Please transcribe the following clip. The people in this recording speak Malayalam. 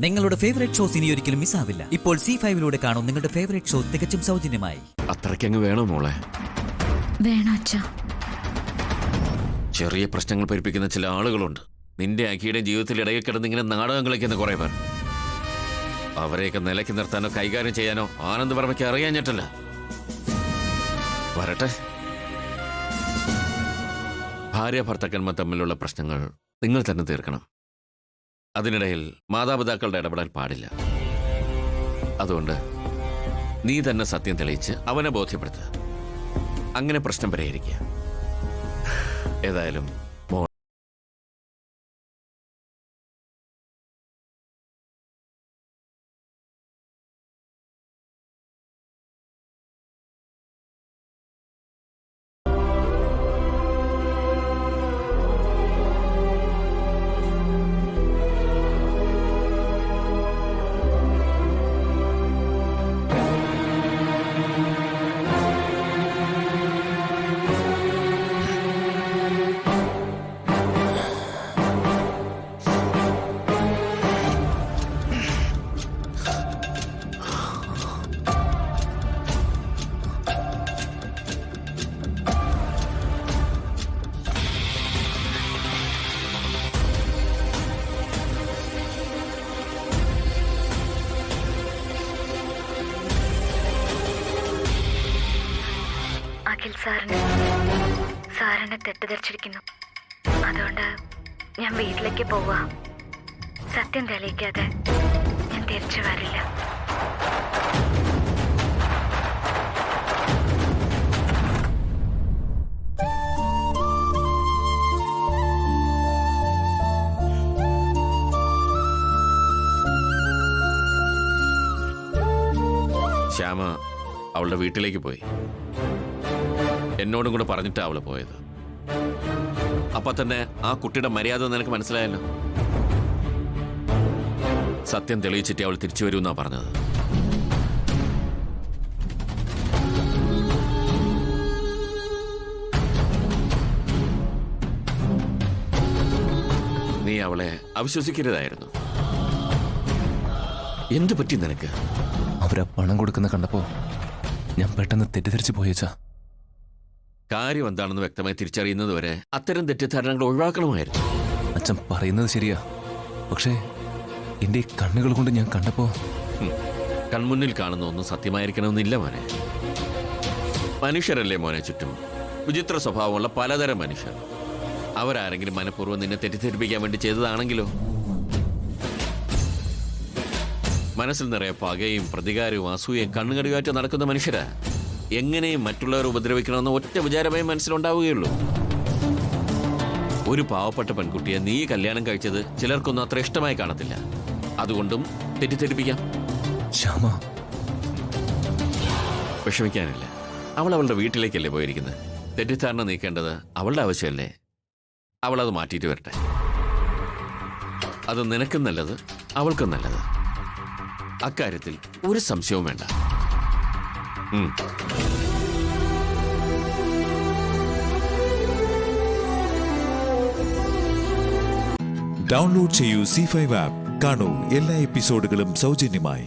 നിങ്ങളുടെ ഫേവറേറ്റ് ഷോസ് ഇനി ഒരിക്കലും മിസ്സാവില്ല. ഇപ്പോൾ C5 കാണും നിങ്ങളുടെ ഫേവറേറ്റ് ഷോ തികച്ചും സൗജന്യമായി. അത്രയ്ക്കങ്ങ് വേണോ മോളെ? വേണം അച്ഛാ. ചെറിയ പ്രശ്നങ്ങൾ പരിപ്പിക്കുന്ന ചില ആളുകളുണ്ട്. നിന്റെ അഖിയുടെ ജീവിതത്തിൽ ഇടയിൽ കിടന്ന് ഇങ്ങനെ നാടകം കളിക്കുന്ന കുറെ പേർ. അവരെയൊക്കെ നിലയ്ക്ക് നിർത്താനോ കൈകാര്യം ചെയ്യാനോ ആനന്ദ് വർമ്മയ്ക്ക് അറിയാഞ്ഞിട്ടല്ല. വരട്ടെ. ഭാര്യ ഭർത്താക്കന്മാർ തമ്മിലുള്ള പ്രശ്നങ്ങൾ നിങ്ങൾ തന്നെ തീർക്കണം. അതിനിടയിൽ മാതാപിതാക്കളുടെ ഇടപെടാൻ പാടില്ല. അതുകൊണ്ട് നീ തന്നെ സത്യം തെളിയിച്ച് അവനെ ബോധ്യപ്പെടുത്തുക. അങ്ങനെ പ്രശ്നം പരിഹരിക്കുക. ഏതായാലും സാറിനെ തെറ്റിദ്ധരിച്ചിരിക്കുന്നു. അതുകൊണ്ട് ഞാൻ വീട്ടിലേക്ക് പോവാ. സത്യം തെളിയിക്കാതെ ഞാൻ തിരിച്ചു വരില്ല. ശ്യാമ അവളുടെ വീട്ടിലേക്ക് പോയി. എന്നോടും കൂടെ പറഞ്ഞിട്ടാ അവള് പോയത്. അപ്പൊ തന്നെ ആ കുട്ടിയുടെ മര്യാദ നിനക്ക് മനസ്സിലായല്ലോ. സത്യം തെളിയിച്ചിട്ട് അവൾ തിരിച്ചു വരുമെന്നാ പറഞ്ഞത്. നീ അവളെ അവിശ്വസിക്കരുതായിരുന്നു. എന്തു പറ്റി നിനക്ക്? അവരാ പണം കൊടുക്കുന്ന കണ്ടപ്പോ ഞാൻ പെട്ടെന്ന് തെറ്റിദ്ധരിച്ചു പോയേച്ചാ. കാര്യം എന്താണെന്ന് വ്യക്തമായി തിരിച്ചറിയുന്നത് വരെ അത്തരം തെറ്റിദ്ധാരണകൾ ഒഴിവാക്കണമായിരുന്നു. അച്ഛൻ പറയുന്നത് ശരിയാ. പക്ഷേ എന്റെ കണ്ണുകൾ കൊണ്ട് ഞാൻ കണ്ടപ്പോ കൺമുന്നിൽ കാണുന്ന ഒന്നും സത്യമായിരിക്കണമെന്നില്ല മോനെ. മനുഷ്യരല്ലേ മോനെ ചുറ്റും വിചിത്ര സ്വഭാവമുള്ള പലതരം മനുഷ്യർ. അവരാരെങ്കിലും മനഃപൂർവ്വം നിന്നെ തെറ്റിദ്ധരിപ്പിക്കാൻ വേണ്ടി ചെയ്തതാണെങ്കിലോ? മനസ്സിൽ നിറയെ പകയും പ്രതികാരവും അസൂയയും കണ്ണുകടിയായിട്ട് നടക്കുന്ന മനുഷ്യരാ. എങ്ങനെയും മറ്റുള്ളവരെ ഉപദ്രവിക്കണമെന്ന് ഒറ്റ വിചാരമേ മനസ്സിലുണ്ടാവുകയുള്ളൂ. ഒരു പാവപ്പെട്ട പെൺകുട്ടിയെ നീ കല്യാണം കഴിച്ചത് ചിലർക്കൊന്നും അത്ര ഇഷ്ടമായി കാണത്തില്ല. അതുകൊണ്ടും തെറ്റിദ്ധരിപ്പിക്കാം. വിഷമിക്കാനില്ല. അവൾ അവളുടെ വീട്ടിലേക്കല്ലേ പോയിരിക്കുന്നത്. തെറ്റിദ്ധാരണ നീക്കേണ്ടത് അവളുടെ ആവശ്യമല്ലേ. അവളത് മാറ്റിയിട്ട് വരട്ടെ. അത് നിനക്കും നല്ലത്, അവൾക്കും നല്ലത്. അക്കാര്യത്തിൽ ഒരു സംശയവും വേണ്ട. ഡൗൺലോഡ് ചെയ്യൂ C5 ആപ്പ്. കാണൂ എല്ലാ എപ്പിസോഡുകളും സൗജന്യമായി.